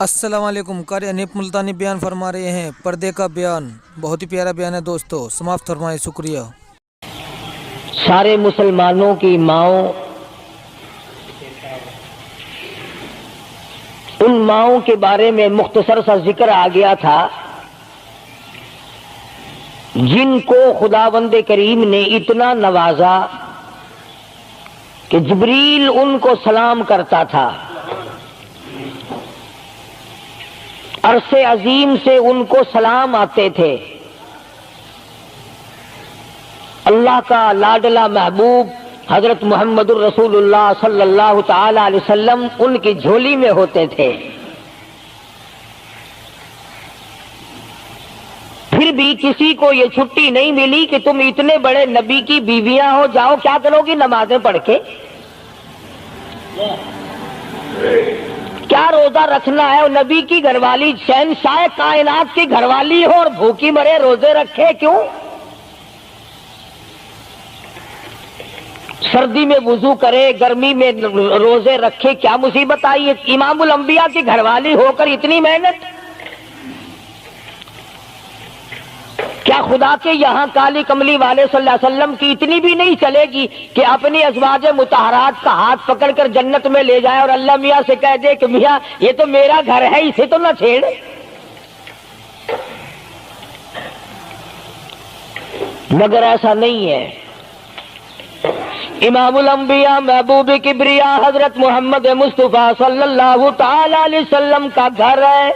السلام علیکم. قاری انیپ ملتانی بیان فرما رہے ہیں پردے کا بیان. بہت ہی پیارا بیان ہے دوستو, سماعت فرمائیں. شکریہ. سارے مسلمانوں کی ماؤں، ان ماؤں کے بارے میں مختصر سا ذکر آ گیا تھا جن کو خداوند کریم نے اتنا نوازا کہ جبریل ان کو سلام کرتا تھا، عرش عظیم سے ان کو سلام آتے تھے. اللہ کا لاڈلا محبوب حضرت محمد الرسول اللہ صلی اللہ تعالی علیہ وسلم ان کی جھولی میں ہوتے تھے. پھر بھی کسی کو یہ چھٹی نہیں ملی کہ تم اتنے بڑے نبی کی بیویاں ہو، جاؤ کیا کرو گی نمازیں پڑھ کے، کیا روزہ رکھنا ہے؟ نبی کی گھر والی شہنشاہ کائنات کی گھر والی ہو اور بھوکی مرے روزے رکھے کیوں؟ سردی میں وضو کرے، گرمی میں روزے رکھے، کیا مصیبت آئی ہے؟ امام الانبیاء کی گھر والی ہو کر اتنی محنت، کیا خدا کے یہاں کالی کملی والے صلی اللہ علیہ وسلم کی اتنی بھی نہیں چلے گی کہ اپنی ازواج مطہرات کا ہاتھ پکڑ کر جنت میں لے جائے اور اللہ میاں سے کہہ دے کہ میاں یہ تو میرا گھر ہے، اسے تو نہ چھیڑ؟ مگر ایسا نہیں ہے. امام الانبیاء محبوب کبریا حضرت محمد مصطفیٰ صلی اللہ تعالی علیہ وسلم کا گھر ہے.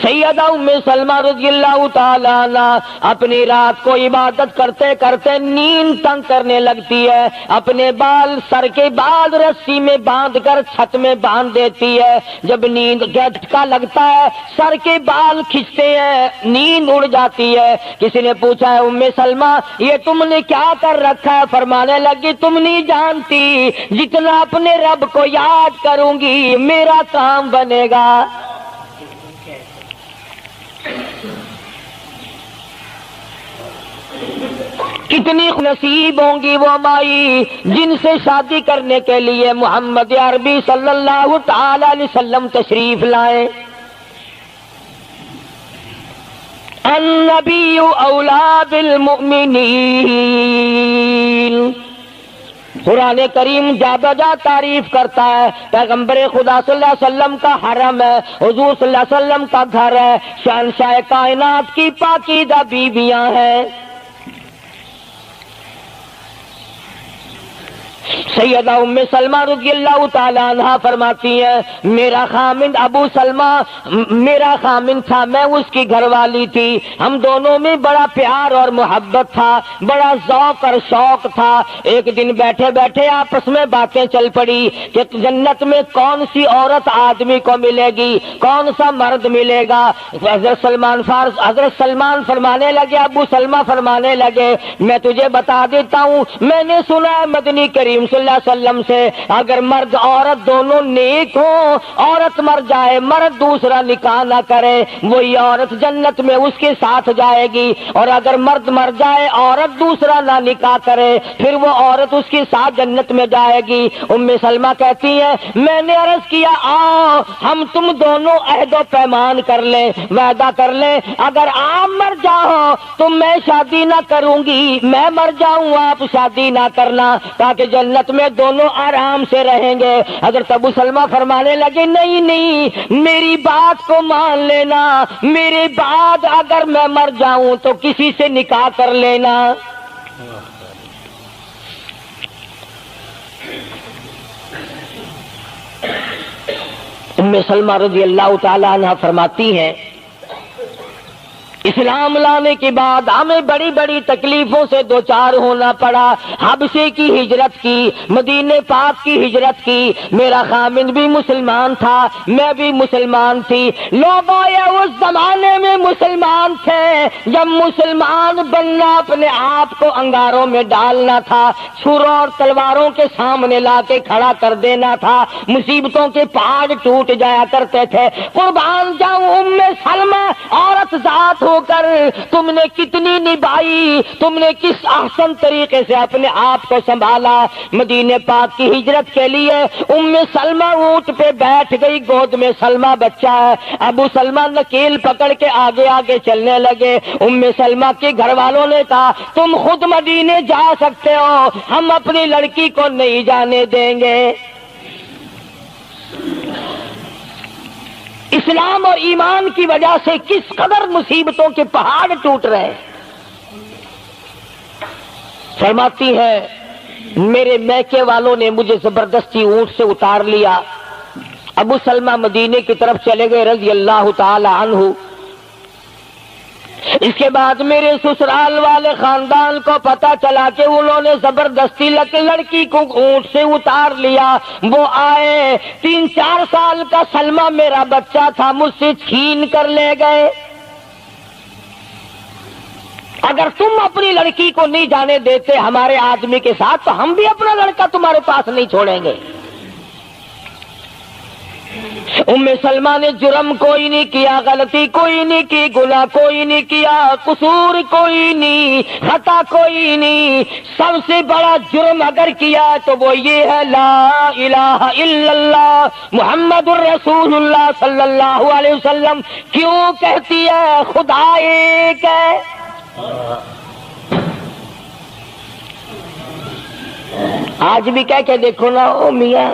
سیدہ ام سلمہ رضی اللہ تعالی عنہ اپنی رات کو عبادت کرتے کرتے نیند تنگ کرنے لگتی ہے، اپنے بال سر کے بعد رسی میں باندھ کر چھت میں باندھ دیتی ہے. جب نیند جھٹکا لگتا ہے سر کے بال کھنچتے ہیں، نیند اڑ جاتی ہے. کسی نے پوچھا ہے ام سلمہ یہ تم نے کیا کر رکھا ہے؟ فرمانے لگی تم نہیں جانتی، جتنا اپنے رب کو یاد کروں گی میرا کام بنے گا. کتنی نصیب ہوں گی وہ مائی جن سے شادی کرنے کے لیے محمد عربی صلی اللہ تعالی علیہ وسلم تشریف لائے. النبی اولا بالمؤمنین، قرآن کریم جا بجا تعریف کرتا ہے پیغمبر خدا صلی اللہ علیہ وسلم کا حرم ہے، حضور صلی اللہ علیہ وسلم کا گھر ہے، شہنشاہ کائنات کی پاکیزہ بیویاں ہیں. سیدہ ام سلمہ رضی اللہ تعالی عنہ فرماتی ہیں میرا خامند ابو سلمہ میرا خامند تھا، میں اس کی گھر والی تھی، ہم دونوں میں بڑا پیار اور محبت تھا، بڑا ذوق اور شوق تھا. ایک دن بیٹھے بیٹھے آپس میں باتیں چل پڑی کہ جنت میں کون سی عورت آدمی کو ملے گی، کون سا مرد ملے گا. حضرت سلمان فرمانے لگے، ابو سلمہ فرمانے لگے میں تجھے بتا دیتا ہوں، میں نے سنا ہے مدنی کریم صلی اللہ علیہ وسلم سے اگر مرد عورت دونوں نیک ہوں، عورت مر جائے مرد دوسرا نکاح نہ کرے وہی عورت جنت میں اس کے ساتھ جائے گی، اور اگر مرد مر جائے عورت دوسرا نہ نکاح کرے پھر وہ عورت اس کے ساتھ جنت میں جائے گی. ام سلمہ کہتی ہے میں نے عرض کیا آؤ ہم تم دونوں عہد و پیمان کر لیں، وعدہ کر لیں، اگر آپ مر جاؤ تو میں شادی نہ کروں گی، میں مر جاؤں آپ شادی نہ کرنا تاکہ جنت میں دونوں آرام سے رہیں گے. حضرت ابو سلمہ فرمانے لگے نہیں نہیں میری بات کو مان لینا، میرے بعد اگر میں مر جاؤں تو کسی سے نکاح کر لینا. ام سلمہ رضی اللہ تعالی عنہ فرماتی ہیں اسلام لانے کے بعد ہمیں بڑی بڑی تکلیفوں سے دوچار ہونا پڑا. حبشے کی ہجرت کی، مدینے پاک کی ہجرت کی، میرا خامند بھی مسلمان تھا، میں بھی مسلمان تھی. لوگ اس زمانے میں مسلمان تھے جب مسلمان بننا اپنے آپ کو انگاروں میں ڈالنا تھا، چھروں اور تلواروں کے سامنے لا کے کھڑا کر دینا تھا، مصیبتوں کے پہاڑ ٹوٹ جایا کرتے تھے. قربان جاؤں ام سلمہ عورت ذات ہو ہو کر تم نے کتنی نبھائی، تم نے کس احسن طریقے سے اپنے آپ کو سنبھالا۔ مدینے پاک کی ہجرت کے لیے ام سلمہ اونٹ پہ بیٹھ گئی، گود میں سلمہ بچہ ہے، ابو سلمہ نکیل پکڑ کے آگے آگے چلنے لگے۔ ام سلمہ کے گھر والوں نے کہا تم خود مدینے جا سکتے ہو، ہم اپنی لڑکی کو نہیں جانے دیں گے۔ اسلام اور ایمان کی وجہ سے کس قدر مصیبتوں کے پہاڑ ٹوٹ رہے ہیں۔ فرماتی ہے میرے میکے والوں نے مجھے زبردستی اونٹ سے اتار لیا۔ ابو سلمہ مدینے کی طرف چلے گئے رضی اللہ تعالی عنہ۔ اس کے بعد میرے سسرال والے خاندان کو پتا چلا کہ انہوں نے زبردستی لڑکی کو اونٹ سے اتار لیا۔ وہ آئے، 3-4 سال کا سلمہ میرا بچہ تھا، مجھ سے چھین کر لے گئے۔ اگر تم اپنی لڑکی کو نہیں جانے دیتے ہمارے آدمی کے ساتھ تو ہم بھی اپنا لڑکا تمہارے پاس نہیں چھوڑیں گے۔ ام سلمہ نے جرم کوئی نہیں کیا، غلطی کوئی نہیں کی، گناہ کوئی نہیں کیا، قصور کوئی نہیں، خطا کوئی نہیں۔ سب سے بڑا جرم اگر کیا تو وہ یہ ہے لا الہ الا اللہ محمد الرسول اللہ صلی اللہ علیہ وسلم۔ کیوں کہتی ہے خدا ایک ہے؟ آج بھی کہہ کے دیکھو نا، او میاں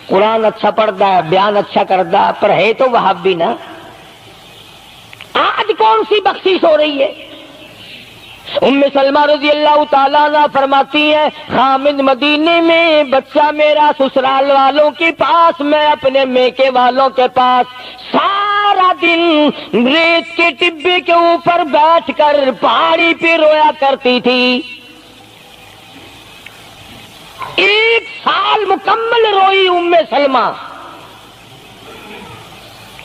قرآن اچھا پڑھتا ہے، بیان اچھا کرتا ہے، پر ہے تو وہابی نا۔ آج کون سی بخشش ہو رہی ہے؟ ام سلمہ رضی اللہ تعالیٰ عنہ فرماتی ہیں خامد مدینے میں، بچہ میرا سسرال والوں کے پاس، میں اپنے میکے والوں کے پاس، سارا دن ریت کے ٹبے کے اوپر بیٹھ کر پہاڑی پہ رویا کرتی تھی۔ 1 سال مکمل روئی ام سلمہ،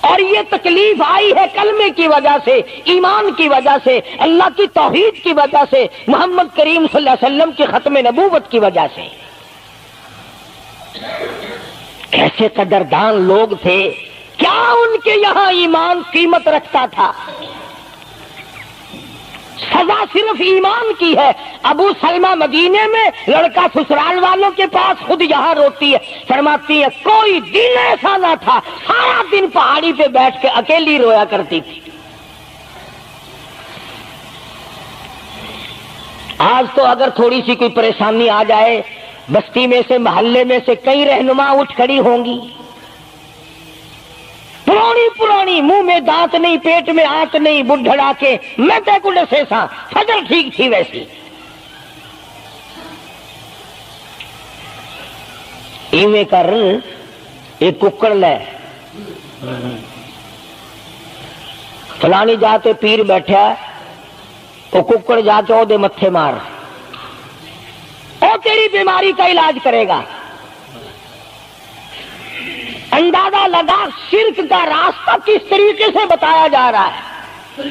اور یہ تکلیف آئی ہے کلمے کی وجہ سے، ایمان کی وجہ سے، اللہ کی توحید کی وجہ سے، محمد کریم صلی اللہ علیہ وسلم کی ختم نبوت کی وجہ سے۔ کیسے قدردان لوگ تھے، کیا ان کے یہاں ایمان قیمت رکھتا تھا؟ سزا صرف ایمان کی ہے۔ ابو سلمہ مدینے میں، لڑکا سسرال والوں کے پاس، خود یہاں روتی ہے۔ فرماتی ہے کوئی دن ایسا نہ تھا، سارا دن پہاڑی پہ بیٹھ کے اکیلی رویا کرتی تھی۔ آج تو اگر تھوڑی سی کوئی پریشانی آ جائے، بستی میں سے، محلے میں سے کئی رہنما اٹھ کھڑی ہوں گی، پرانی منہ میں دانت نہیں، پیٹ میں آنت نہیں، بڑھڑا کے میں تے کو ڈسے سا، فجر ٹھیک تھی ویسی۔ ایویں کر ایک ککڑ لے، فلانی جاتے پیر بیٹھا، وہ ککڑ جا کے دے متھے مار، وہ تیری بیماری کا علاج کرے گا۔ اندازہ لگا شرک کا راستہ کس طریقے سے بتایا جا رہا ہے۔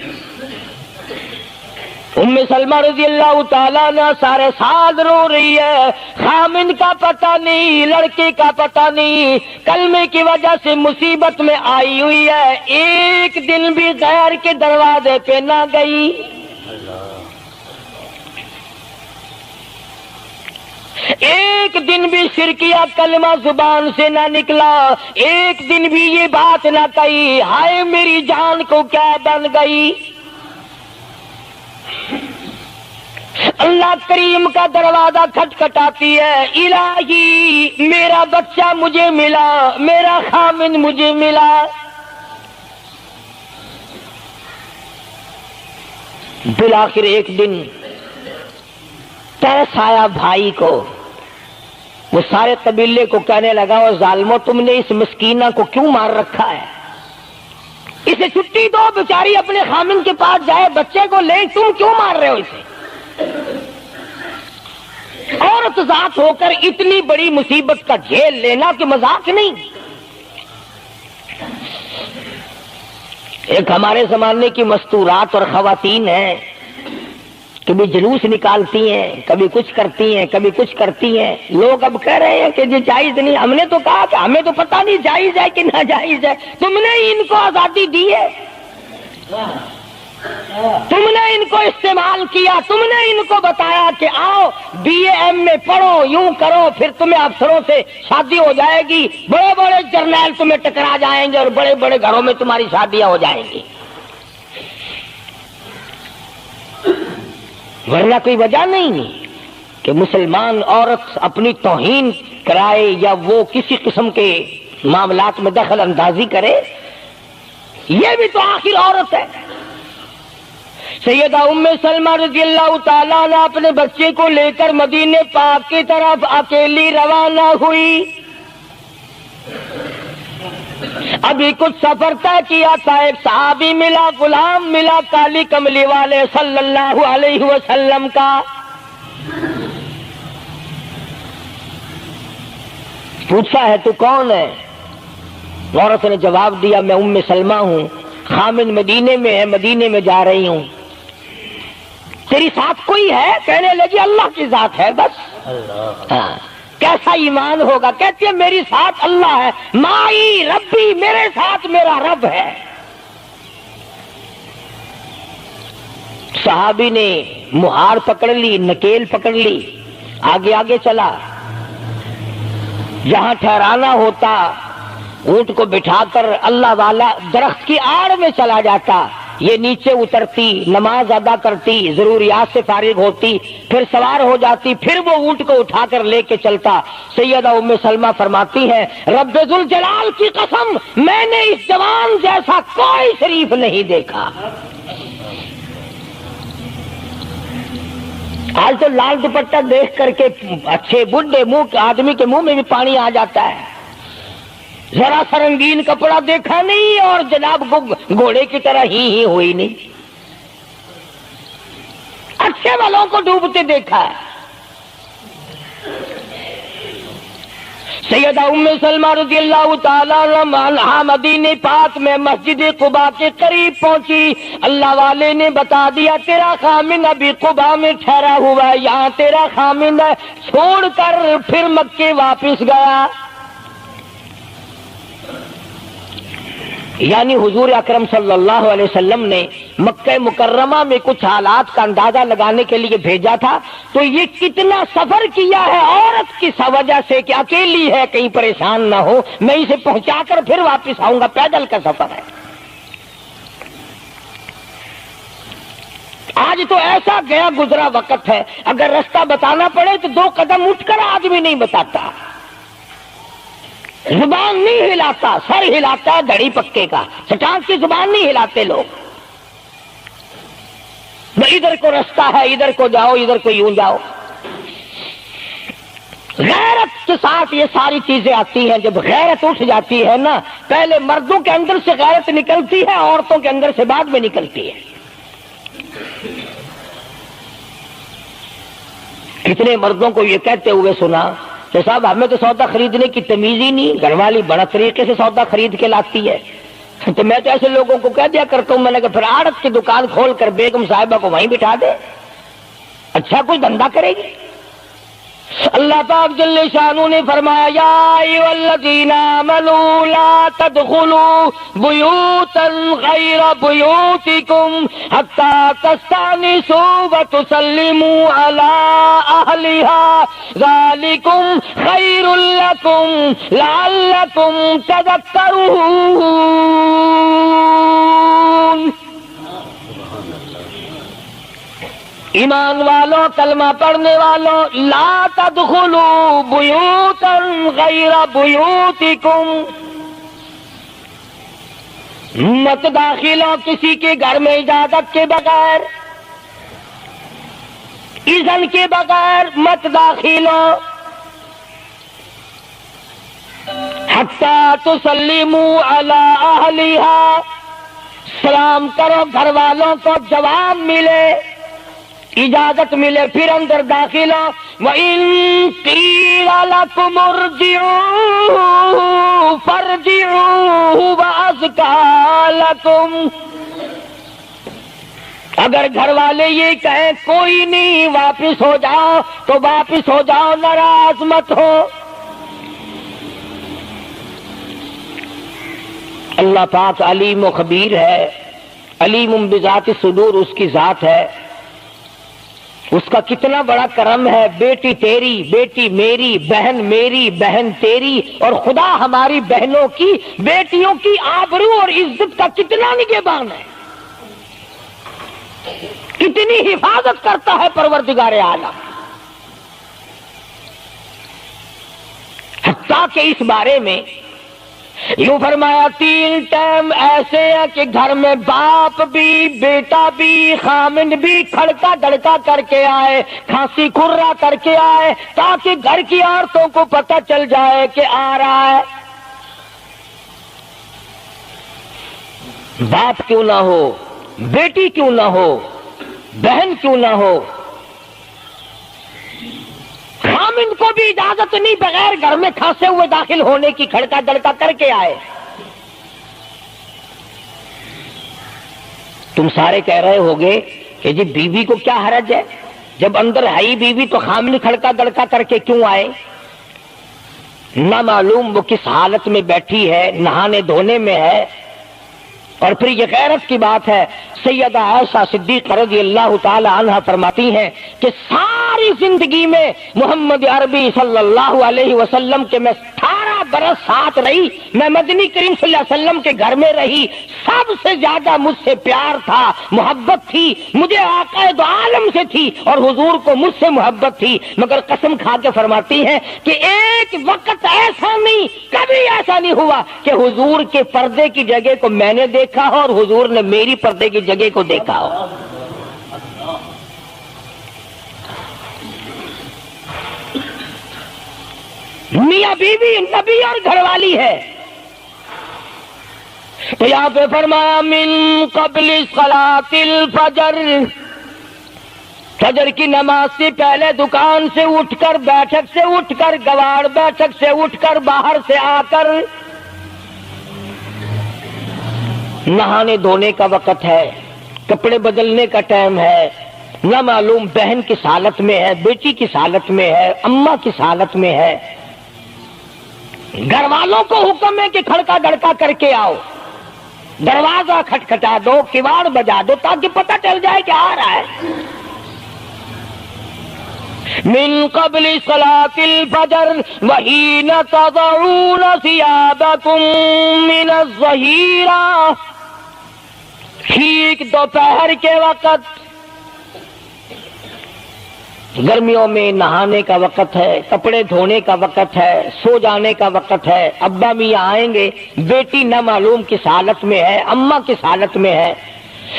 ام سلمہ رضی اللہ تعالیٰ عنہ سارے سال رو رہی ہے، خامن کا پتہ نہیں، لڑکے کا پتہ نہیں، کلمے کی وجہ سے مصیبت میں آئی ہوئی ہے، ایک دن بھی غیر کے دروازے پہ نہ گئی۔ ایک دن بھی شرکیہ کلمہ زبان سے نہ نکلا، ایک دن بھی یہ بات نہ کہی ہائے میری جان کو کیا بن گئی۔ اللہ کریم کا دروازہ کھٹکھٹاتی ہے، الہی میرا بچہ مجھے ملا، میرا خامن مجھے ملا۔ بالآخر ایک دن ترس آیا بھائی کو، وہ سارے قبیلے کو کہنے لگا وہ ظالمو تم نے اس مسکینہ کو کیوں مار رکھا ہے، اسے چھٹی دو، بیچاری اپنے خامن کے پاس جائے، بچے کو لے، تم کیوں مار رہے ہو اسے؟ عورت ذات ہو کر اتنی بڑی مصیبت کا جھیل لینا کہ مذاق نہیں۔ ایک ہمارے زمانے کی مستورات اور خواتین ہیں، کبھی جلوس نکالتی ہیں، کبھی کچھ کرتی ہیں، کبھی کچھ کرتی ہیں، لوگ اب کہہ رہے ہیں کہ یہ جائز نہیں، ہم نے تو کہا کہ ہمیں تو پتہ نہیں جائز ہے کہ ناجائز ہے، تم نے ان کو آزادی دی ہے۔ تم نے ان کو استعمال کیا، تم نے ان کو بتایا کہ آؤ بی اے ایم میں پڑھو، یوں کرو، پھر تمہیں افسروں سے شادی ہو جائے گی، بڑے بڑے جرنیل تمہیں ٹکرا جائیں گے اور بڑے بڑے گھروں میں تمہاری شادیاں ہو جائیں گی، ورنہ کوئی وجہ نہیں کہ مسلمان عورت اپنی توہین کرائے یا وہ کسی قسم کے معاملات میں دخل اندازی کرے، یہ بھی تو آخر عورت ہے۔ سیدہ ام سلمہ رضی اللہ تعالیٰ عنہ اپنے بچے کو لے کر مدینے پاک کی طرف اکیلی روانہ ہوئی، ابھی کچھ سفر طے کیا تھا، ایک صحابی ملا، غلام ملا کالی کملی والے صلی اللہ علیہ وسلم کا، پوچھا ہے تو کون ہے؟ عورت نے جواب دیا میں ام سلمہ ہوں، خامن مدینے میں ہے، مدینے میں جا رہی ہوں، تیری ساتھ کوئی ہے؟ کہنے لگی اللہ کی ذات ہے بس۔ ہاں، کیسا ایمان ہوگا؟ کہتی ہے میری ساتھ اللہ ہے، مائی ربی، میرے ساتھ میرا رب ہے۔ صحابی نے مہار پکڑ لی، نکیل پکڑ لی، آگے آگے چلا، جہاں ٹھہرانا ہوتا اونٹ کو بٹھا کر اللہ والا درخت کی آڑ میں چلا جاتا، یہ نیچے اترتی، نماز ادا کرتی، ضروریات سے فارغ ہوتی، پھر سوار ہو جاتی، پھر وہ اونٹ کو اٹھا کر لے کے چلتا۔ سیدہ ام سلمہ فرماتی ہیں رب ذوالجلال کی قسم میں نے اس جوان جیسا کوئی شریف نہیں دیکھا۔ آج تو لال دوپٹہ دیکھ کر کے اچھے بڈھے منہ آدمی کے منہ میں بھی پانی آ جاتا ہے، ذرا سا رنگین کپڑا دیکھا نہیں اور جناب گھوڑے کی طرح ہی ہوئی نہیں، اچھے والوں کو ڈوبتے دیکھا ہے۔ سیدہ ام سلمہ رضی اللہ تعالیٰ عنہا مدینے پاک میں مسجد قباء کے قریب پہنچی، اللہ والے نے بتا دیا تیرا خامن ابھی قباء میں ٹھہرا ہوا ہے، یہاں تیرا خامن ہے، چھوڑ کر پھر مکے واپس گیا۔ یعنی حضور اکرم صلی اللہ علیہ وسلم نے مکہ مکرمہ میں کچھ حالات کا اندازہ لگانے کے لیے بھیجا تھا، تو یہ کتنا سفر کیا ہے عورت کی وجہ سے کہ اکیلی ہے، کہیں پریشان نہ ہو، میں اسے پہنچا کر پھر واپس آؤں گا، پیدل کا سفر ہے۔ آج تو ایسا گیا گزرا وقت ہے، اگر رستہ بتانا پڑے تو 2 قدم اٹھ کر آدمی نہیں بتاتا، زبان نہیں ہلاتا، سر ہلاتا ہے دھڑی پکے کا، چٹان کی زبان نہیں ہلاتے لوگ، ادھر کو رستہ ہے، ادھر کو جاؤ، ادھر کو یوں جاؤ۔ غیرت کے ساتھ یہ ساری چیزیں آتی ہیں، جب غیرت اٹھ جاتی ہے نا، پہلے مردوں کے اندر سے غیرت نکلتی ہے، عورتوں کے اندر سے بعد میں نکلتی ہے۔ کتنے مردوں کو یہ کہتے ہوئے سنا کہ صاحب ہمیں تو سودا خریدنے کی تمیز ہی نہیں، گھر والی بڑا طریقے سے سودا خرید کے لاتی ہے، تو میں تو ایسے لوگوں کو کہہ دیا کرتا ہوں، میں نے کہا پھر آڑت کی دکان کھول کر بیگم صاحبہ کو وہیں بٹھا دے، اچھا کچھ دھندا کرے گی۔ اللہ پاک جل شانہ نے فرمایا یا ایھا الذین آمنوا لا تدخلوا بیوتا غیر بیوتکم حتی تستأنسوا وتسلموا علی اہلہا ذالکم خیر لکم لعلکم تذکرون۔ ایمان والوں، کلمہ پڑھنے والوں، لا تدخلوا بیوتا غیر بیوتکم، مت داخل ہو کسی کے گھر میں اجازت کے بغیر، اذن کے بغیر مت داخل ہو، حتی تسلموا علی اہلہا، سلام کرو گھر والوں کو، جواب ملے، اجازت ملے، پھر اندر داخل ہو۔ وَإِن قِيلَ لَكُمُ ارْجِعُوا فَارْجِعُوا هُوَ أَزْكَىٰ لَكُمْ، اگر گھر والے یہ کہیں کوئی نہیں واپس ہو جاؤ تو واپس ہو جاؤ، ناراض مت ہو۔ اللہ پاک علیم و خبیر ہے، علیم بذات الصدور اس کی ذات ہے، اس کا کتنا بڑا کرم ہے، بیٹی تیری، بیٹی میری، بہن میری، بہن تیری، اور خدا ہماری بہنوں کی، بیٹیوں کی آبرو اور عزت کا کتنا نگہبان ہے، کتنی حفاظت کرتا ہے پروردگار عالم، حتیٰ کہ اس بارے میں یوں فرمایا 3 ٹائم ایسے ہیں کہ گھر میں باپ بھی، بیٹا بھی، خامن بھی کھڑکا دڑکا کر کے آئے، کھانسی کھرا کر کے آئے، تاکہ گھر کی عورتوں کو پتہ چل جائے کہ آ رہا ہے۔ باپ کیوں نہ ہو، بیٹی کیوں نہ ہو، بہن کیوں نہ ہو، خامن کو بھی اجازت نہیں بغیر گھر میں کھانسے ہوئے داخل ہونے کی، کھڑکا دڑکا کر کے آئے۔ تم سارے کہہ رہے ہوگے کہ جی بیوی کو کیا حرج ہے، جب اندر ہے ہی بیوی تو خامن کھڑکا دڑکا کر کے کیوں آئے؟ نہ معلوم وہ کس حالت میں بیٹھی ہے، نہانے دھونے میں ہے۔ اور پھر یہ غیرت کی بات ہے، سیدہ عائشہ صدیقہ رضی اللہ تعالی عنہ فرماتی ہیں کہ ساری زندگی میں محمد عربی صلی اللہ علیہ وسلم کے میں 18 برس ساتھ رہی، میں مدنی کریم صلی اللہ علیہ وسلم کے گھر میں رہی، سب سے زیادہ مجھ سے پیار تھا، محبت تھی، مجھے آقا دو عالم سے تھی اور حضور کو مجھ سے محبت تھی، مگر قسم کھا کے فرماتی ہیں کہ ایک وقت ایسا نہیں، کبھی ایسا نہیں ہوا کہ حضور کے پردے کی جگہ کو میں نے دیکھا ہو اور حضور نے میری پردے کی جگہ کو دیکھا ہو۔ میاں بیوی نبی اور گھر والی ہے، تو یہاں پہ فرمایا من قبل صلاۃ الفجر، فجر کی نماز سے پہلے دکان سے اٹھ کر، بیٹھک سے اٹھ کر، گواڑ بیٹھک سے اٹھ کر، باہر سے آ کر نہانے دھونے کا وقت ہے، کپڑے بدلنے کا ٹائم ہے، نہ معلوم بہن کس حالت میں ہے، بیٹی کس حالت میں ہے، اماں کس حالت میں ہے۔ گھر والوں کو حکم ہے کہ کھڑکا دڑکا کر کے آؤ، دروازہ کھٹکھٹا دو، کواڑ بجا دو، تاکہ پتہ چل جائے کہ آ رہا ہے۔ من قبل صلاۃ الفجر وحین تضعون ثیابکم من الظہیرہ، ٹھیک دوپہر کے وقت، گرمیوں میں نہانے کا وقت ہے، کپڑے دھونے کا وقت ہے، سو جانے کا وقت ہے، ابا میاں آئیں گے، بیٹی نہ معلوم کس حالت میں ہے، اماں کس حالت میں ہے۔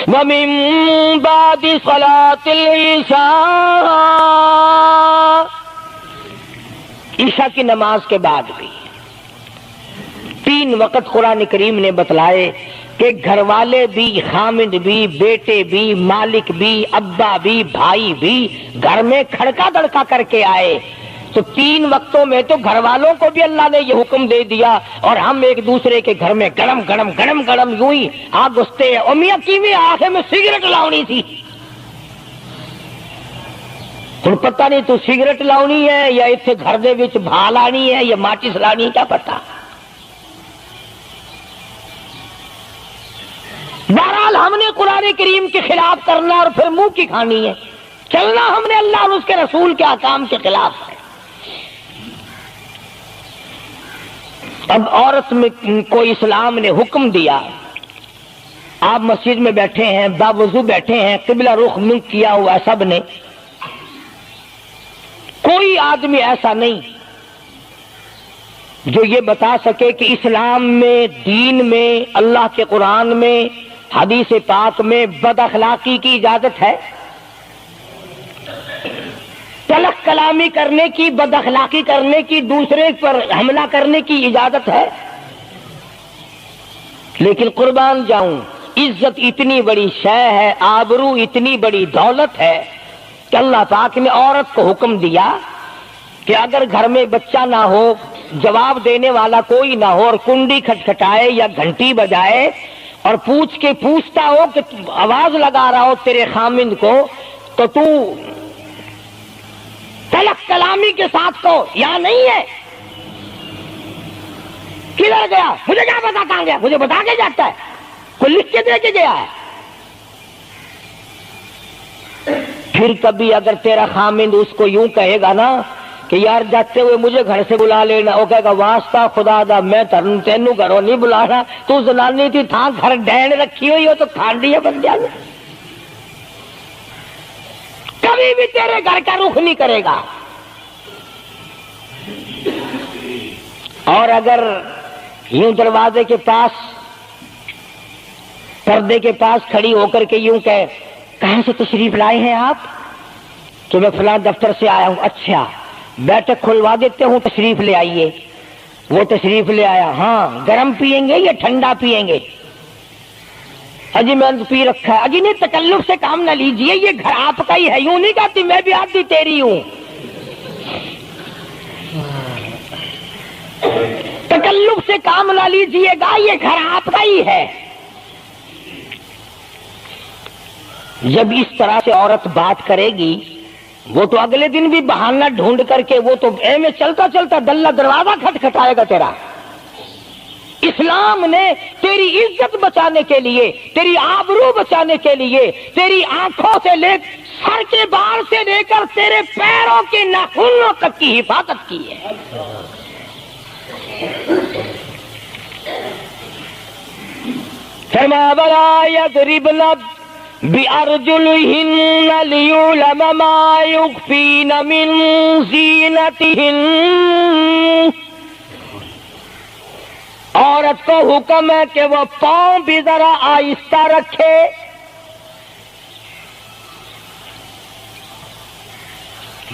وَمِن بَعْدِ صَلَاةِ الْعِشَاءِ، عشاء کی نماز کے بعد بھی 3 وقت قرآن کریم نے بتلائے کہ گھر والے بھی، خامد بھی، بیٹے بھی، مالک بھی، ابا بھی، بھائی بھی گھر میں کھڑکا دڑکا کر کے آئے۔ تو 3 وقتوں میں تو گھر والوں کو بھی اللہ نے یہ حکم دے دیا، اور ہم ایک دوسرے کے گھر میں گرم گرم گرم گرم یوں ہی آگ گھستے ہیں۔ میاں کیویں آنکھیں میں سگریٹ لاؤنی تھی، ہن پتہ نہیں تو سگریٹ لاؤنی ہے یا اتنے گھر دے وچ بھا لانی ہے یا ماچس لانی ہے، کیا پتہ۔ بہرحال ہم نے قرآن کریم کے خلاف کرنا اور پھر منہ کی کھانی ہے، چلنا ہم نے اللہ اور اس کے رسول کے احکام کے خلاف ہے۔ اب عورت میں کو اسلام نے حکم دیا، آپ مسجد میں بیٹھے ہیں، باوضو بیٹھے ہیں، قبلہ رخ منہ کیا ہوا سب نے، کوئی آدمی ایسا نہیں جو یہ بتا سکے کہ اسلام میں، دین میں، اللہ کے قرآن میں، حدیث پاک میں بد اخلاقی کی اجازت ہے، تلخ کلامی کرنے کی، بد اخلاقی کرنے کی، دوسرے پر حملہ کرنے کی اجازت ہے۔ لیکن قربان جاؤں، عزت اتنی بڑی شے ہے، آبرو اتنی بڑی دولت ہے کہ اللہ پاک نے عورت کو حکم دیا کہ اگر گھر میں بچہ نہ ہو، جواب دینے والا کوئی نہ ہو، اور کنڈی کھٹکھٹائے یا گھنٹی بجائے اور پوچھتا ہو کہ آواز لگا رہا ہو تیرے خامند کو، تو تو تلخ کلامی کے ساتھ کو یا نہیں ہے، کدھر گیا، مجھے کیا پتا کہاں گیا، مجھے بتا کے جاتا ہے، کوئی لکھ کے دے کے گیا ہے، پھر کبھی اگر تیرا خامند اس کو یوں کہے گا نا کہ یار جاتے ہوئے مجھے گھر سے بلا لینا، وہ کہے گا واسطہ خدا دا میں تینوں گھروں نہیں بلانا، تو زنانی تھی تھا گھر ڈین رکھی ہوئی ہو تو کھانڈی ہے بن جانا، کبھی بھی تیرے گھر کا رخ نہیں کرے گا۔ اور اگر یوں دروازے کے پاس پردے کے پاس کھڑی ہو کر کے یوں کہے کہاں سے تشریف لائے ہیں آپ؟ کہ میں فلاں دفتر سے آیا ہوں۔ اچھا بیٹھک کھلوا دیتے ہوں، تشریف لے آئیے۔ وہ تشریف لے آیا، ہاں گرم پیئیں گے یا ٹھنڈا پیئیں گے؟ اجی میں پی رکھا ہے۔ اجی نہیں، تکلف سے کام نہ لیجئے، یہ گھر آپ کا ہی ہے، یوں نہیں کہتی میں بھی آدھی تیری ہوں۔ تکلف سے کام نہ لیجئے گا، یہ گھر آپ کا ہی ہے۔ جب اس طرح سے عورت بات کرے گی، وہ تو اگلے دن بھی بہانہ ڈھونڈ کر کے وہ تو اے میں چلتا چلتا دلہ دروازہ کھٹکھٹائے گا تیرا۔ اسلام نے تیری عزت بچانے کے لیے، تیری آبرو بچانے کے لیے، تیری آنکھوں سے لے سر کے بال سے لے کر تیرے پیروں کے ناخنوں تک کی حفاظت کی ہے۔ فرمایا وَلَا يَضْرِبْنَ بِأَرْجُلِهِنَّ لِيُعْلَمَ مَا يُخْفِينَ مِنْ زِينَتِهِنَّ۔ عورت کو حکم ہے کہ وہ پاؤں بھی ذرا آہستہ رکھے۔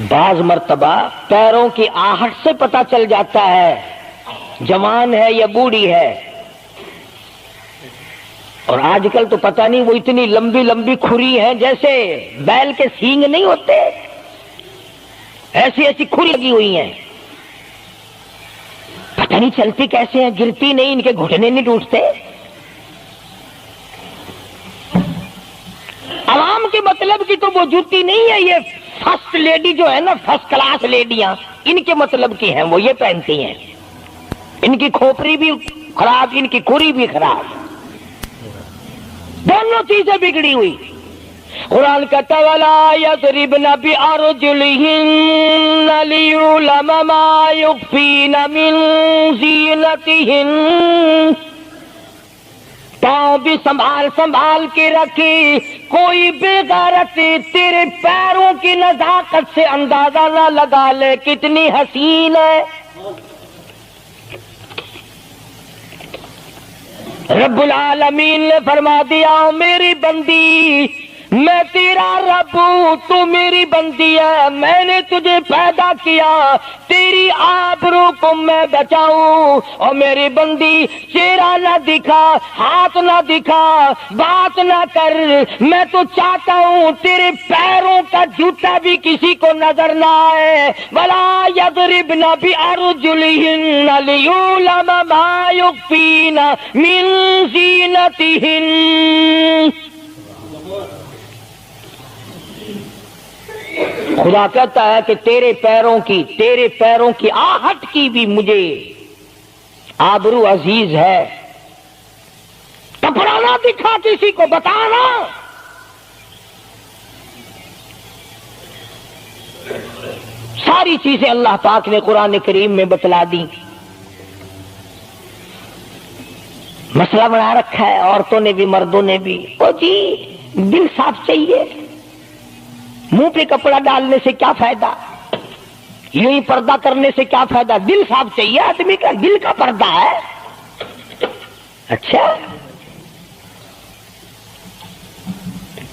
بعض مرتبہ پیروں کی آہٹ سے پتہ چل جاتا ہے جوان ہے یا بوڑھی ہے۔ اور آج کل تو پتہ نہیں وہ اتنی لمبی لمبی کھری ہیں جیسے بیل کے سینگ نہیں ہوتے، ایسی ایسی کھری لگی ہوئی ہیں، پتہ نہیں چلتی کیسے ہیں، گرتی نہیں، ان کے گھٹنے نہیں ٹوٹتے۔ عوام کے مطلب کی تو وہ جوتی نہیں ہے، یہ فرسٹ لیڈی جو ہے نا، فرسٹ کلاس لیڈیاں، ان کے مطلب کی ہیں، وہ یہ پہنتی ہیں۔ ان کی کھوپڑی بھی خراب، ان کی کھری بھی خراب، دونوں چیزیں بگڑی ہوئی۔ قرآن کہتا وَلَا يَضْرِبْنَ بِأَرْجُلِهِنَّ لِيُعْلَمَ مَا يُخْفِينَ مِنْ زِينَتِهِنَّ۔ پاؤں بھی سنبھال سنبھال کے رکھی، کوئی بے غیرت تیرے پیروں کی نزاکت سے اندازہ نہ لگا لے کتنی حسین ہے۔ رب العالمین نے فرما دیا میری بندی میں تیرا رب ہوں، تو میری بندی ہے، میں نے تجھے پیدا کیا تیری آبرو کو میں بچاؤں۔ اور میری بندی چہرہ نہ دکھا، ہاتھ نہ دکھا، بات نہ کر، میں تو چاہتا ہوں تیرے پیروں کا جوتا بھی کسی کو نظر نہ آئے۔ وَلَا يَضْرِبْنَ بِأَرْجُلِهِنَّ لِيُعْلَمَ مَا يُخْفِينَ مِنْ زِينَتِهِنَّ۔ خدا کہتا ہے کہ تیرے پیروں کی آہٹ کی بھی مجھے آبرو عزیز ہے۔ کپڑا نہ دکھا کسی کو، بتانا۔ ساری چیزیں اللہ پاک نے قرآن کریم میں بتلا دی۔ مسئلہ بنا رکھا ہے عورتوں نے بھی مردوں نے بھی، او جی دل صاف چاہیے، منہ پہ کپڑا ڈالنے سے کیا فائدہ، یوں ہی پردہ کرنے سے کیا فائدہ، دل صاف چاہیے آدمی کا، دل کا پردہ ہے۔ اچھا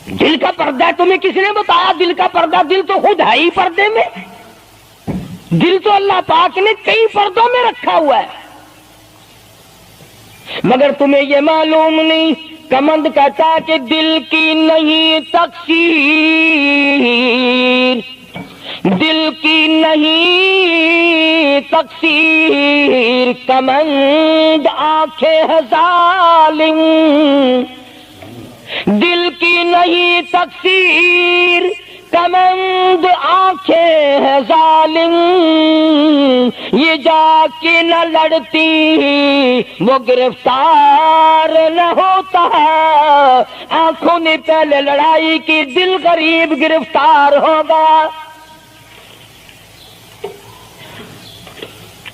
دل کا پردہ ہے، تمہیں کس نے بتایا دل کا پردہ؟ دل تو خود ہے ہی پردے میں، دل تو اللہ پاک نے کئی پردوں میں رکھا ہوا ہے، مگر تمہیں یہ معلوم نہیں۔ کمند کہتا ہے کہ دل کی نہیں تقصیر، دل کی نہیں تقصیر، کمند آنکھیں ہے ظالم، دل کی نہیں تقصیر، کمند آنکھیں ہے ظالم، یہ جا کے نہ لڑتی وہ گرفتار نہ ہوتا، آنکھوں نے پہلے لڑائی کی، دل غریب گرفتار ہوگا۔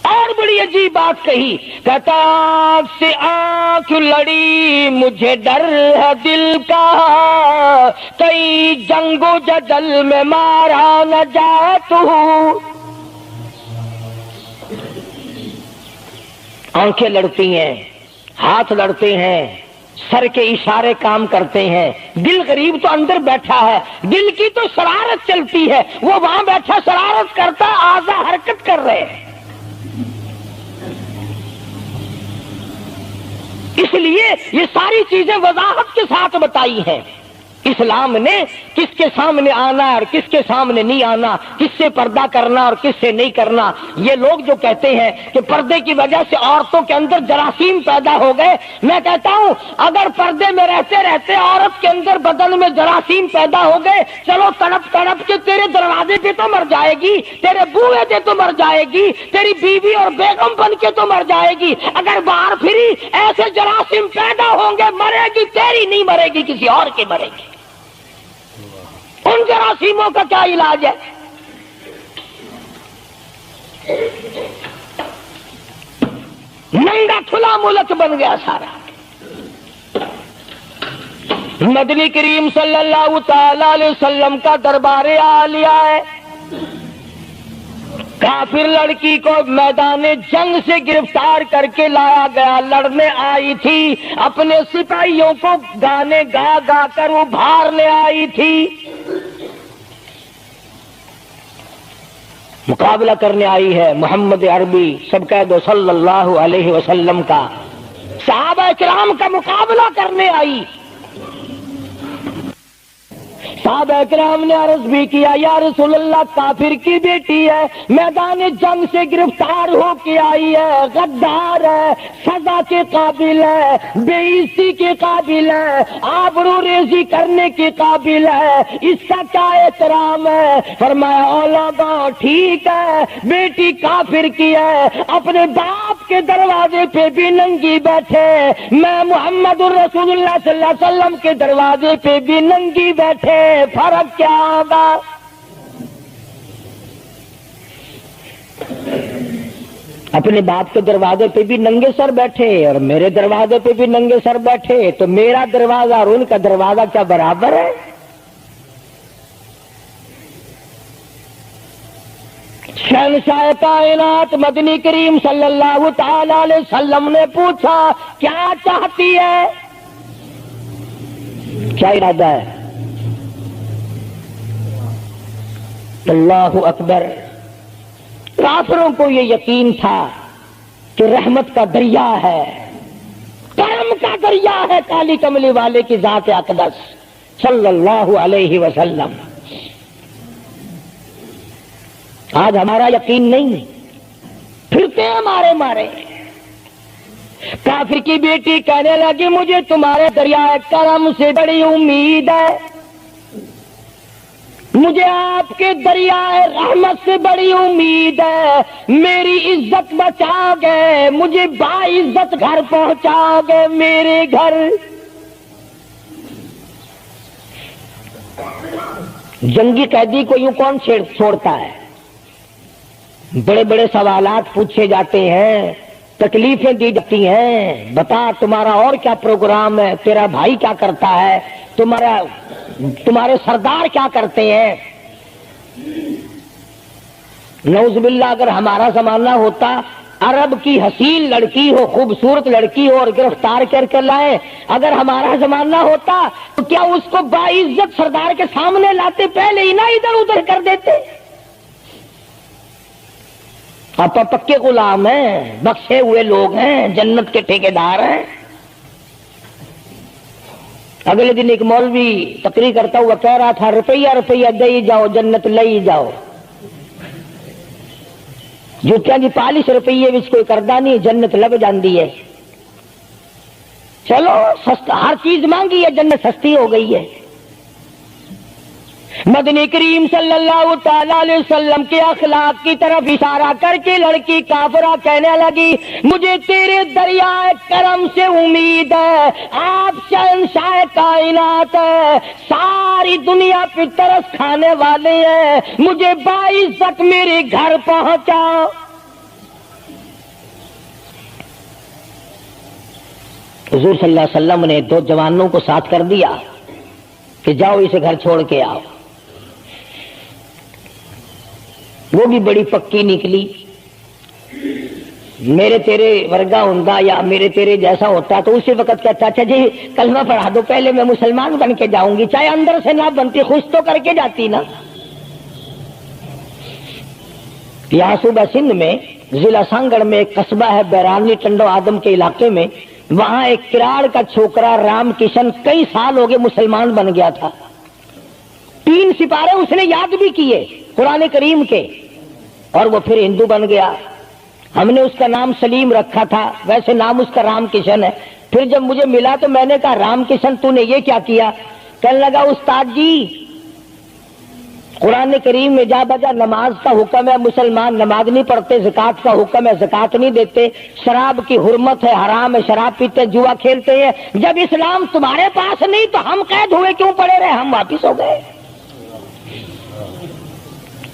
اور بڑی عجیب بات کہی، کہتا آنکھ سے آنکھ لڑی مجھے ڈر ہے دل کا، کئی جنگ و جدل میں مارا نہ جائے تو۔ آنکھیں لڑتی ہیں، ہاتھ لڑتے ہیں، سر کے اشارے کام کرتے ہیں، دل غریب تو اندر بیٹھا ہے، دل کی تو شرارت چلتی ہے، وہ وہاں بیٹھا شرارت کرتا، اعضاء حرکت کر رہے ہیں۔ اس لیے یہ ساری چیزیں وضاحت کے ساتھ بتائی ہیں۔ اسلام نے کس کے سامنے آنا اور کس کے سامنے نہیں آنا، کس سے پردہ کرنا اور کس سے نہیں کرنا۔ یہ لوگ جو کہتے ہیں کہ پردے کی وجہ سے عورتوں کے اندر جراثیم پیدا ہو گئے، میں کہتا ہوں اگر پردے میں رہتے رہتے عورت کے اندر بدن میں جراثیم پیدا ہو گئے، چلو تڑپ تڑپ کے تیرے دروازے پہ تو مر جائے گی، تیرے بوئے پہ تو مر جائے گی، تیری بیوی اور بیگم بن کے تو مر جائے گی۔ اگر باہر پھری ایسے جراثیم پیدا ہوں گے، مرے گی تیری نہیں مرے گی، کسی اور کی مرے گی۔ ان جراثیموں کا کیا علاج ہے؟ ننگا کھلا ملک بن گیا سارا۔ مدنی کریم صلی اللہ تعالی علیہ وسلم کا دربار عالیہ ہے۔ کافر لڑکی کو میدان جنگ سے گرفتار کر کے لایا گیا، لڑنے آئی تھی، اپنے سپاہیوں کو گانے گا گا کر ابھارنے آئی تھی، مقابلہ کرنے آئی ہے محمد عربی، سب کہہ دو صلی اللہ علیہ وسلم کا، صحابہ کرام کا مقابلہ کرنے آئی۔ صحابہ کرام نے عرض بھی کیا، یا رسول اللہ کافر کی بیٹی ہے، میدان جنگ سے گرفتار ہو کے آئی ہے، غدار ہے، سزا کے قابل ہے، بے عزتی کے قابل ہے، آبرو ریزی کرنے کے قابل ہے، اس کا کیا احترام ہے؟ فرمایا اولادا ٹھیک ہے، بیٹی کافر کی ہے، اپنے باپ کے دروازے پہ بھی ننگی بیٹھے، میں محمد الرسول اللہ صلی اللہ علیہ وسلم کے دروازے پہ بھی ننگی بیٹھے، فرق کیا ہوگا؟ اپنے باپ کے دروازے پہ بھی ننگے سر بیٹھے اور میرے دروازے پہ بھی ننگے سر بیٹھے، تو میرا دروازہ اور ان کا دروازہ کیا برابر ہے؟ شہنشاہ کائنات مدنی کریم صلی اللہ تعالی علیہ وسلم نے پوچھا کیا چاہتی ہے، کیا ارادہ ہے؟ اللہ اکبر۔ کافروں کو یہ یقین تھا کہ رحمت کا دریا ہے، کرم کا دریا ہے کالی کملی والے کی ذات اقدس صلی اللہ علیہ وسلم۔ آج ہمارا یقین نہیں، پھرتے ہیں مارے مارے۔ کافر کی بیٹی کہنے لگی مجھے تمہارے دریائے کرم سے بڑی امید ہے، مجھے آپ کے دریائے رحمت سے بڑی امید ہے، میری عزت بچا گے، مجھے باعزت گھر پہنچا گے، میرے گھر۔ جنگی قیدی کو یوں کون چھوڑتا ہے؟ بڑے بڑے سوالات پوچھے جاتے ہیں، تکلیفیں دی جاتی ہیں، بتا تمہارا اور کیا پروگرام ہے، تیرا بھائی کیا کرتا ہے، تمہارے سردار کیا کرتے ہیں۔ نعوذ باللہ اگر ہمارا زمانہ ہوتا، عرب کی حسین لڑکی ہو، خوبصورت لڑکی ہو اور گرفتار کر کے لائے، اگر ہمارا زمانہ ہوتا تو کیا اس کو باعزت سردار کے سامنے لاتے، پہلے ہی نہ ادھر ادھر کر دیتے؟ آپ پکے غلام ہیں، بخشے ہوئے لوگ ہیں، جنت کے ٹھیکیدار ہیں۔ اگلے دن ایک مولوی تقریر کرتا ہوا کہہ رہا تھا روپیہ روپیہ دے جاؤ جنت لے جاؤ، جوتیاں جی 40 روپیے وچ کوئی کردا نہیں، جنت لب جاندی ہے۔ چلو سستا، ہر چیز مانگی ہے، جنت سستی ہو گئی ہے۔ مدنی کریم صلی اللہ تعالی علیہ وسلم کے اخلاق کی طرف اشارہ کر کے لڑکی کافرہ کہنے لگی مجھے تیرے دریائے کرم سے امید ہے، آپ شہنشاہ کائنات ہے، ساری دنیا پہ ترس کھانے والے ہیں، مجھے باعزت میرے گھر پہنچا۔ حضور صلی اللہ علیہ وسلم نے دو جوانوں کو ساتھ کر دیا کہ جاؤ اسے گھر چھوڑ کے آؤ۔ وہ بھی بڑی پکی نکلی، میرے تیرے ورگا ہوندا یا میرے تیرے جیسا ہوتا تو اسی وقت کہتا اچھا جی کلمہ پڑھا دو پہلے میں مسلمان بن کے جاؤں گی، چاہے اندر سے نہ بنتی خوش تو کر کے جاتی نا۔ یہاں صوبہ سندھ میں ضلع سانگڑ میں ایک قصبہ ہے بیرانی ٹنڈو آدم کے علاقے میں، وہاں ایک کراڑ کا چھوکرا رام کشن کئی سال ہو گئے مسلمان بن گیا تھا، 3 سپارے اس نے یاد بھی کیے قرآن کریم کے، اور وہ پھر ہندو بن گیا۔ ہم نے اس کا نام سلیم رکھا تھا، ویسے نام اس کا رام کشن ہے۔ پھر جب مجھے ملا تو میں نے کہا رام کشن تو نے یہ کیا کیا؟ کہنے لگا استاد جی قرآن کریم میں جا بجا نماز کا حکم ہے، مسلمان نماز نہیں پڑھتے، زکوٰۃ کا حکم ہے زکوٰۃ نہیں دیتے، شراب کی حرمت ہے حرام ہے شراب پیتے جوا کھیلتے ہیں، جب اسلام تمہارے پاس نہیں تو ہم قید ہوئے کیوں پڑے رہے؟ ہم واپس ہو گئے۔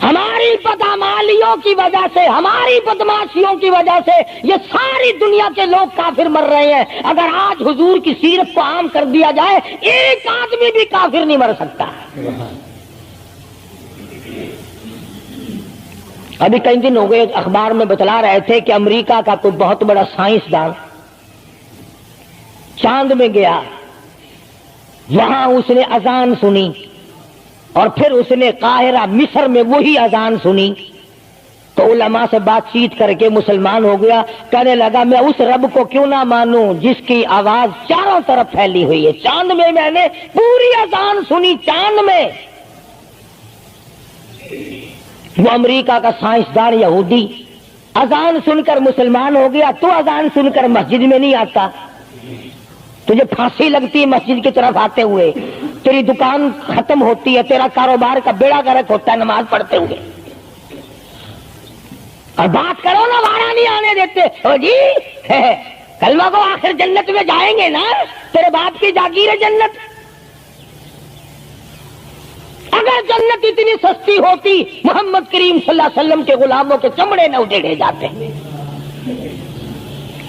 ہماری بدعمالیوں کی وجہ سے، ہماری بدماشیوں کی وجہ سے یہ ساری دنیا کے لوگ کافر مر رہے ہیں۔ اگر آج حضور کی سیرت کو عام کر دیا جائے ایک آدمی بھی کافر نہیں مر سکتا۔ ابھی کئی دن ہو گئے اخبار میں بتلا رہے تھے کہ امریکہ کا کوئی بہت بڑا سائنسدان چاند میں گیا، وہاں اس نے اذان سنی اور پھر اس نے قاہرہ مصر میں وہی اذان سنی تو علماء سے بات چیت کر کے مسلمان ہو گیا۔ کہنے لگا میں اس رب کو کیوں نہ مانوں جس کی آواز چاروں طرف پھیلی ہوئی ہے، چاند میں نے پوری اذان سنی، چاند میں۔ وہ امریکہ کا سائنسدان یہودی اذان سن کر مسلمان ہو گیا، تو اذان سن کر مسجد میں نہیں آتا، تجھے پھانسی لگتی ہے مسجد کی طرف آتے ہوئے، تیری دکان ختم ہوتی ہے، تیرا کاروبار کا بیڑا غرق ہوتا ہے نماز پڑھتے ہوئے، اور بات کرو نا وارا نہیں آنے دیتے۔ او جی کلمہ کو آخر جنت میں جائیں گے نا، تیرے باپ کی جاگیر ہے جنت۔ اگر جنت اتنی سستی ہوتی محمد کریم صلی اللہ علیہ وسلم کے غلاموں کے چمڑے نہ اجڑے جاتے،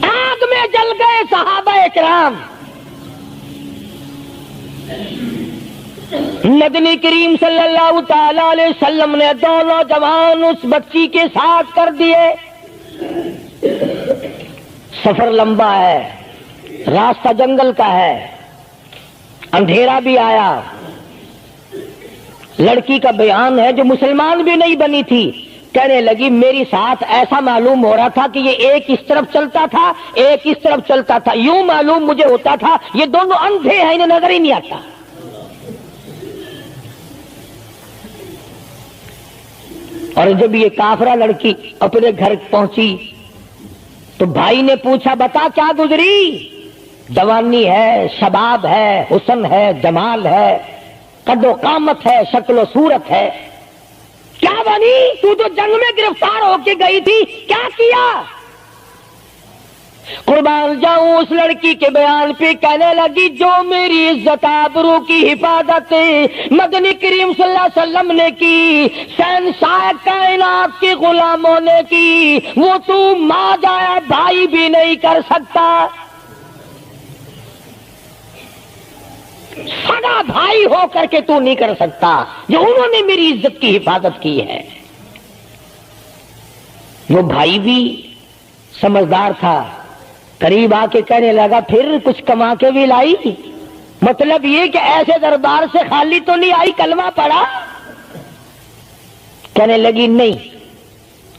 آگ میں جل گئے صحابہ اکرام۔ مدنی کریم صلی اللہ تعالی علیہ وسلم نے دونوں جوان اس بچی کے ساتھ کر دیے۔ سفر لمبا ہے، راستہ جنگل کا ہے، اندھیرا بھی آیا۔ لڑکی کا بیان ہے جو مسلمان بھی نہیں بنی تھی، کہنے لگی میری ساتھ ایسا معلوم ہو رہا تھا کہ یہ ایک اس طرف چلتا تھا ایک اس طرف چلتا تھا، یوں معلوم مجھے ہوتا تھا یہ دونوں اندھے ہیں، انہیں نظر ہی نہیں آتا۔ اور جب یہ کافرہ لڑکی اپنے گھر پہنچی تو بھائی نے پوچھا بتا کیا گزری؟ جوانی ہے، شباب ہے، حسن ہے، جمال ہے، قد و قامت ہے، شکل و صورت ہے، کیا بنی؟ تو جنگ میں گرفتار ہو کے گئی تھی، کیا کیا؟ قربان جاؤں اس لڑکی کے بیان پہ کہنے لگی جو میری عزت آبرو کی حفاظت مدنی کریم صلی اللہ علیہ وسلم نے کی، شہنشاہ کائنات کے غلاموں نے کی، وہ تو ماں جایا بھائی بھی نہیں کر سکتا، سگا بھائی ہو کر کے تو نہیں کر سکتا جو انہوں نے میری عزت کی حفاظت کی ہے۔ وہ بھائی بھی سمجھدار تھا، قریب آ کے کہنے لگا پھر کچھ کما کے بھی لائی؟ مطلب یہ کہ ایسے دربار سے خالی تو نہیں آئی، کلمہ پڑھا؟ کہنے لگی نہیں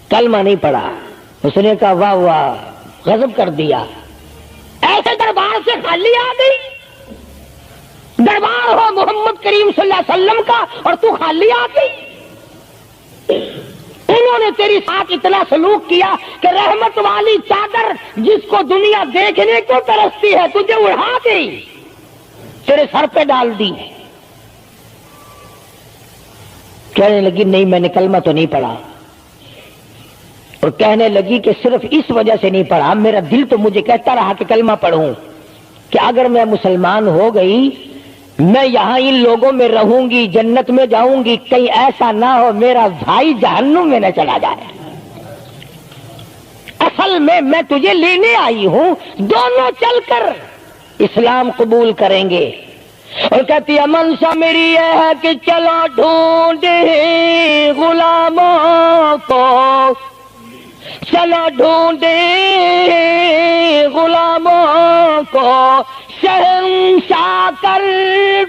کلمہ نہیں پڑھا۔ اس نے کہا واہ واہ، غضب کر دیا، ایسے دربار سے خالی آ گئی؟ دربار ہو محمد کریم صلی اللہ علیہ وسلم کا اور تو خالی آ گئی؟ انہوں نے تیری ساتھ اتنا سلوک کیا کہ رحمت والی چادر جس کو دنیا دیکھنے کو ترستی ہے تجھے اڑا گئی، تیرے سر پہ ڈال دی۔ کہنے لگی نہیں میں نے کلمہ تو نہیں پڑھا، اور کہنے لگی کہ صرف اس وجہ سے نہیں پڑھا، میرا دل تو مجھے کہتا رہا کہ کلمہ پڑھوں، کہ اگر میں مسلمان ہو گئی میں یہاں ان لوگوں میں رہوں گی، جنت میں جاؤں گی، کہیں ایسا نہ ہو میرا بھائی جہنم میں نہ چلا جائے۔ اصل میں تجھے لینے آئی ہوں، دونوں چل کر اسلام قبول کریں گے۔ اور کہتی ہے منشا میری یہ ہے کہ چلو ڈھونڈے غلاموں کو، چلو ڈھونڈے غلاموں کو، شہنشاہ کر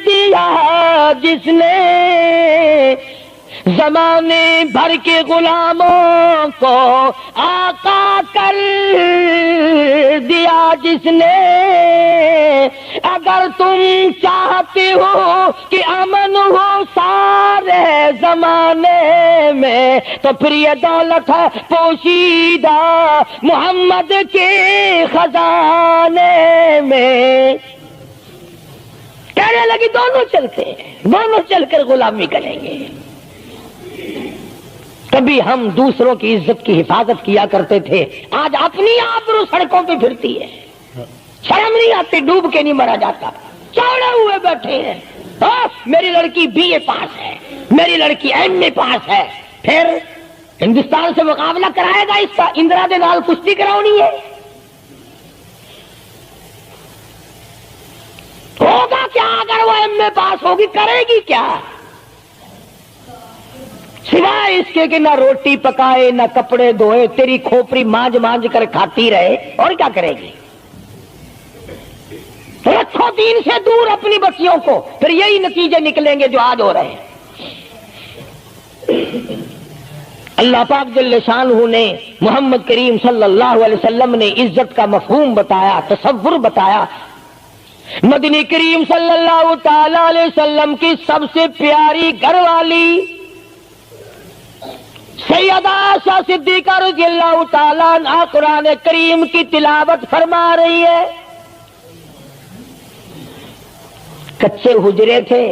دیا جس نے زمانے بھر کے غلاموں کو، آقا کر دیا جس نے۔ اگر تم چاہتے ہو کہ امن ہو سارے زمانے میں تو پھر یہ دولت ہے پوشیدہ محمد کے خزانے میں۔ کہنے لگی دونوں چلتے ہیں، دونوں چل کر غلامی کریں گے۔ کبھی ہم دوسروں کی عزت کی حفاظت کیا کرتے تھے، آج اپنی آبرو سڑکوں پہ پھرتی ہے، شرم نہیں آتی، ڈوب کے نہیں مرا جاتا، چوڑے ہوئے بیٹھے ہیں۔ میری لڑکی BA پاس ہے، میری لڑکی MA پاس ہے، پھر ہندوستان سے مقابلہ کرائے گا اس کا، اندرا دے نال کشتی کراؤنی ہے، ہوگا کیا اگر وہ MA پاس ہوگی، کرے گی کیا؟ سوائے اس کے کہ نہ روٹی پکائے نہ کپڑے دھوئے، تیری کھوپڑی مانج مانج کر کھاتی رہے، اور کیا کرے گی؟ رکھو دین سے دور اپنی بچیوں کو، پھر یہی نتیجے نکلیں گے جو آج ہو رہے ہیں۔ اللہ پاک جل شانہ نے محمد کریم صلی اللہ علیہ وسلم نے عزت کا مفہوم بتایا، تصور بتایا۔ مدنی کریم صلی اللہ تعالی علیہ وسلم کی سب سے پیاری گھر والی سیدہ عائشہ صدیقہ رضی اللہ تعالیٰ عنہا قرآن کریم کی تلاوت فرما رہی ہے۔ کچے حجرے تھے،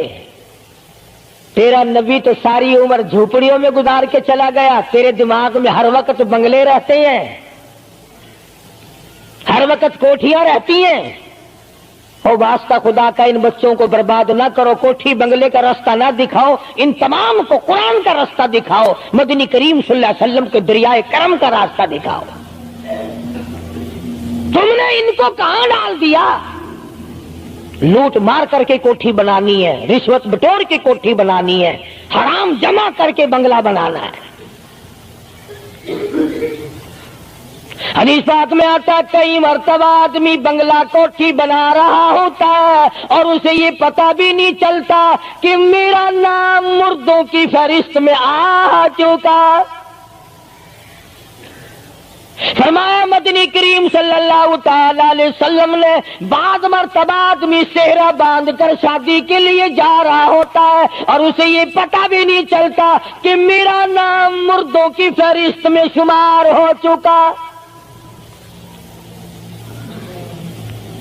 تیرا نبی تو ساری عمر جھوپڑیوں میں گزار کے چلا گیا، تیرے دماغ میں ہر وقت بنگلے رہتے ہیں، ہر وقت کوٹھیاں رہتی ہیں۔ او واسطہ خدا کا ان بچوں کو برباد نہ کرو، کوٹھی بنگلے کا راستہ نہ دکھاؤ، ان تمام کو قرآن کا راستہ دکھاؤ، مدنی کریم صلی اللہ علیہ وسلم کے دریائے کرم کا راستہ دکھاؤ۔ تم نے ان کو کہاں ڈال دیا؟ لوٹ مار کر کے کوٹھی بنانی ہے، رشوت بٹور کے کوٹھی بنانی ہے، حرام جمع کر کے بنگلہ بنانا ہے۔ حدیث پاک میں آتا ہے کئی مرتبہ آدمی بنگلہ کوٹھی بنا رہا ہوتا ہے اور اسے یہ پتہ بھی نہیں چلتا کہ میرا نام مردوں کی فہرست میں آ چکا۔ فرمایا مدنی کریم صلی اللہ تعالی علیہ وسلم نے بعض مرتبہ آدمی صحرا باندھ کر شادی کے لیے جا رہا ہوتا ہے اور اسے یہ پتہ بھی نہیں چلتا کہ میرا نام مردوں کی فہرست میں شمار ہو چکا۔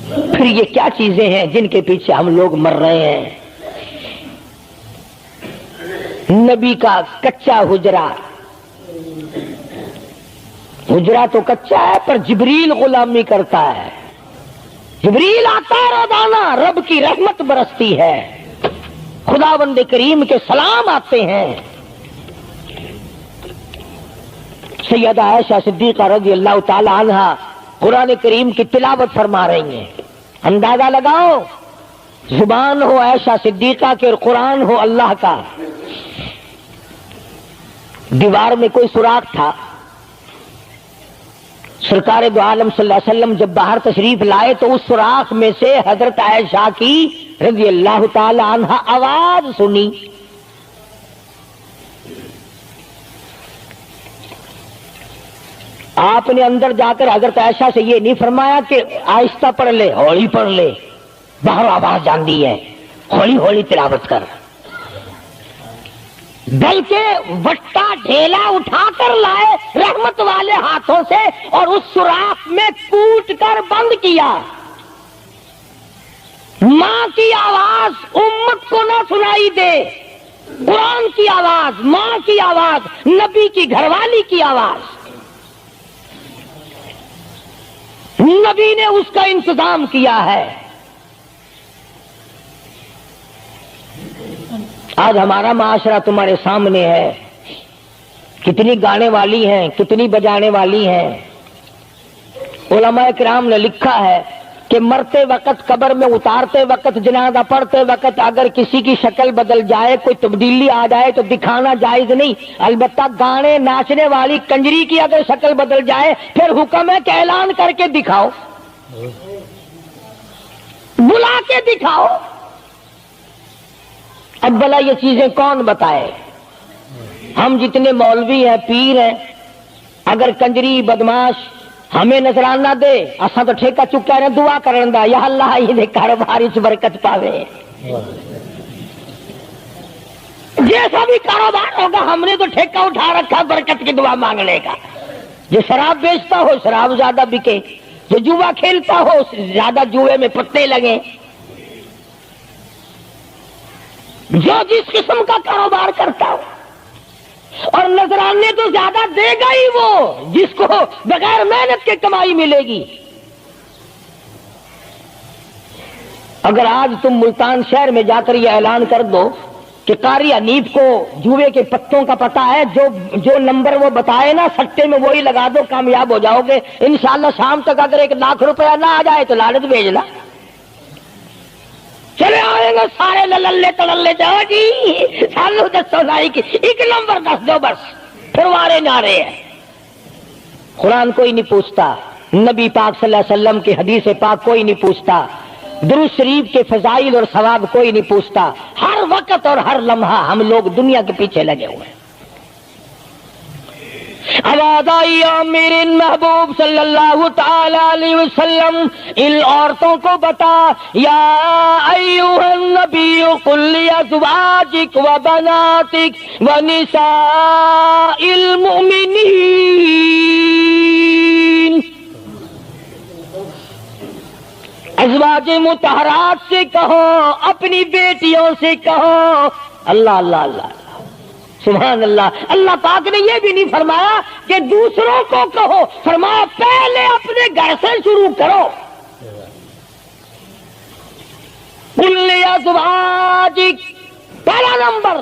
پھر یہ کیا چیزیں ہیں جن کے پیچھے ہم لوگ مر رہے ہیں؟ نبی کا کچا حجرہ، حجرہ تو کچا ہے پر جبریل غلامی کرتا ہے، جبریل آتا ہے روزانہ، رب کی رحمت برستی ہے، خداوند کریم کے سلام آتے ہیں۔ سیدہ عائشہ صدیقہ رضی اللہ تعالی عنہا قرآن کریم کی تلاوت فرما رہی ہیں۔ اندازہ لگاؤ، زبان ہو عائشہ صدیقہ کے اور قرآن ہو اللہ کا۔ دیوار میں کوئی سوراخ تھا، سرکار دو عالم صلی اللہ علیہ وسلم جب باہر تشریف لائے تو اس سوراخ میں سے حضرت عائشہ کی رضی اللہ تعالی عنہا آواز سنی۔ آپ نے اندر جا کر حضرت عائشہ سے یہ نہیں فرمایا کہ آہستہ پڑھ لے، ہولی پڑھ لے، باہر آواز جاندی ہے، ہولی ہولی تلاوت کر، بلکہ وٹا ڈھیلا اٹھا کر لائے رحمت والے ہاتھوں سے اور اس سوراخ میں کوٹ کر بند کیا۔ ماں کی آواز امت کو نہ سنائی دے، قرآن کی آواز، ماں کی آواز، نبی کی گھر والی کی آواز، نبی نے اس کا انتظام کیا ہے۔ آج ہمارا معاشرہ تمہارے سامنے ہے، کتنی گانے والی ہیں، کتنی بجانے والی ہیں۔ علماء کرام نے لکھا ہے کہ مرتے وقت، قبر میں اتارتے وقت، جنازہ پڑھتے وقت اگر کسی کی شکل بدل جائے، کوئی تبدیلی آ جائے تو دکھانا جائز نہیں، البتہ گانے ناچنے والی کنجری کی اگر شکل بدل جائے پھر حکم ہے کہ اعلان کر کے دکھاؤ، بلا کے دکھاؤ۔ اب بھلا یہ چیزیں کون بتائے؟ ہم جتنے مولوی ہیں، پیر ہیں، اگر کنجری بدماش ہمیں نظرانہ دے، اساں تو ٹھیکہ چکا رہے، دعا کرن دا، یا اللہ یہ کاروبار اس برکت پاوے۔ جیسا بھی کاروبار ہوگا ہم نے تو ٹھیکہ اٹھا رکھا برکت کی دعا مانگنے کا۔ جو شراب بیچتا ہو شراب زیادہ بکے، جو جوا کھیلتا ہو زیادہ جوئے میں پتے لگے، جو جس قسم کا کاروبار کرتا ہو، اور نذرانے تو زیادہ دے گا ہی وہ جس کو بغیر محنت کے کمائی ملے گی۔ اگر آج تم ملتان شہر میں جا کر یہ اعلان کر دو کہ قاری حنیف کو جوئے کے پتوں کا پتہ ہے، جو نمبر وہ بتائے نا سٹے میں وہی لگا دو، کامیاب ہو جاؤ گے انشاءاللہ۔ شام تک اگر 1 لاکھ روپیہ نہ آ جائے تو لالچ بھیجنا، چلے آئیں گے سارے للے تللے جاؤ جی سالو دسو لائی کی 1 نمبر دس دو بس، پھر وارے نعرے ہیں۔ قرآن کوئی نہیں پوچھتا، نبی پاک صلی اللہ علیہ وسلم کی حدیث پاک کوئی نہیں پوچھتا، درود شریف کے فضائل اور ثواب کوئی نہیں پوچھتا۔ ہر وقت اور ہر لمحہ ہم لوگ دنیا کے پیچھے لگے ہوئے ہیں۔ میرے محبوب صلی اللہ تعالی علیہ وسلم ان عورتوں کو بتا، یا ایھا النبی قل لازواجک و بناتک و نساء المؤمنین، ازواج مطہرات سے کہو، اپنی بیٹیوں سے کہو۔ اللہ اللہ اللہ سبحان اللہ۔ اللہ پاک نے یہ بھی نہیں فرمایا کہ دوسروں کو کہو، فرمایا پہلے اپنے گھر سے شروع کرو۔ قل ازواجک، پہلا نمبر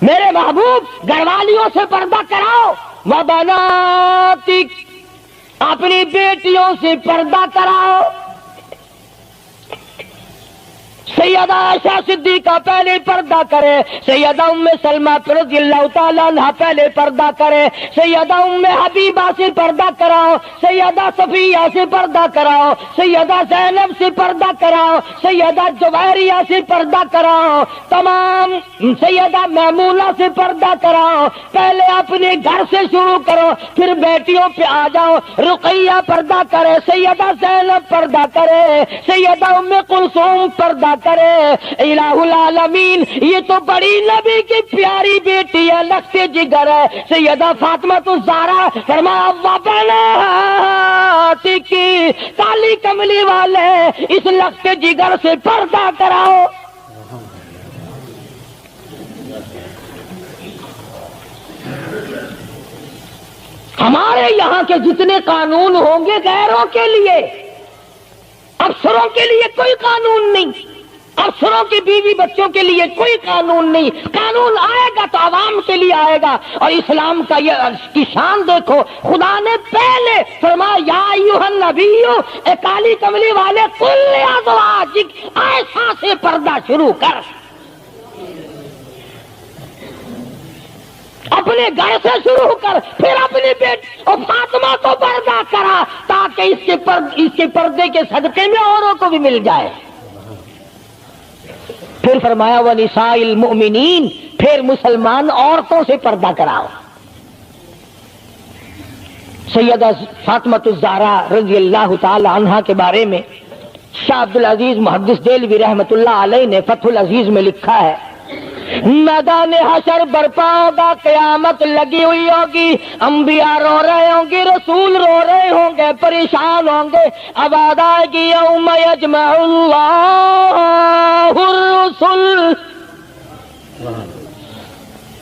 میرے محبوب گھر والیوں سے پردہ کراؤ، وبناتک، اپنی بیٹیوں سے پردہ کراؤ۔ سیدہ عائشہ صدیقہ پہلے پردہ کرے، سیدہ ام سلمہ رضی اللہ تعالیٰ عنہ پہلے پردہ کرے، سیدہ ام حبیبہ سے پردہ کراؤ، سیدہ صفیہ سے پردہ کراؤ، سیدہ زینب سے پردہ کراؤ، سیدہ جویریہ سے پردہ کراؤ، تمام سیدہ میمونہ سے پردہ کراؤ۔ پہلے اپنے گھر سے شروع کرو، پھر بیٹیوں پہ آ جاؤ۔ رقیہ پردہ کرے، سیدہ زینب پردہ کرے، سیدہ ام کلثوم پردہ کرے۔ الہ العالمین، یہ تو بڑی نبی کی پیاری بیٹی ہے، لخت جگر ہے، سیدہ فاطمہ الزہرا، فرمایا وبناتک، کالی کملی والے اس لخت جگر سے پردہ کراؤ۔ ہمارے یہاں کے جتنے قانون ہوں گے غیروں کے لیے، افسروں کے لیے کوئی قانون نہیں، افسروں کی بیوی بچوں کے لیے کوئی قانون نہیں۔ قانون آئے گا تو عوام کے لیے آئے گا۔ اور اسلام کا یہ کی شان دیکھو، خدا نے پہلے فرمایا یا ایھا النبی، اے کالی کملی والے، قل لازواجک، عائشہ سے پردہ شروع کر، اپنے گھر سے شروع کر، پھر اپنی بیٹی اور فاطمہ کو پردہ کرا، تاکہ اس کے پردے کے صدقے میں اوروں کو بھی مل جائے۔ پھر فرمایا وَنِسَاءِ الْمُؤْمِنِينَ، پھر مسلمان عورتوں سے پردہ کراؤ۔ سیدہ فاطمہ الزہرا رضی اللہ تعالی عنہا کے بارے میں شاہ عبدالعزیز محدث دہلوی رحمۃ اللہ علیہ نے فتح العزیز میں لکھا ہے، میدان حشر برپا ہوگا، قیامت لگی ہوئی ہوگی، انبیاء رو رہے ہوں گے، رسول رو رہے ہوں گے، پریشان ہوں گے۔ آواز آئے گی یوم یجمع اللہ الرسل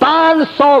500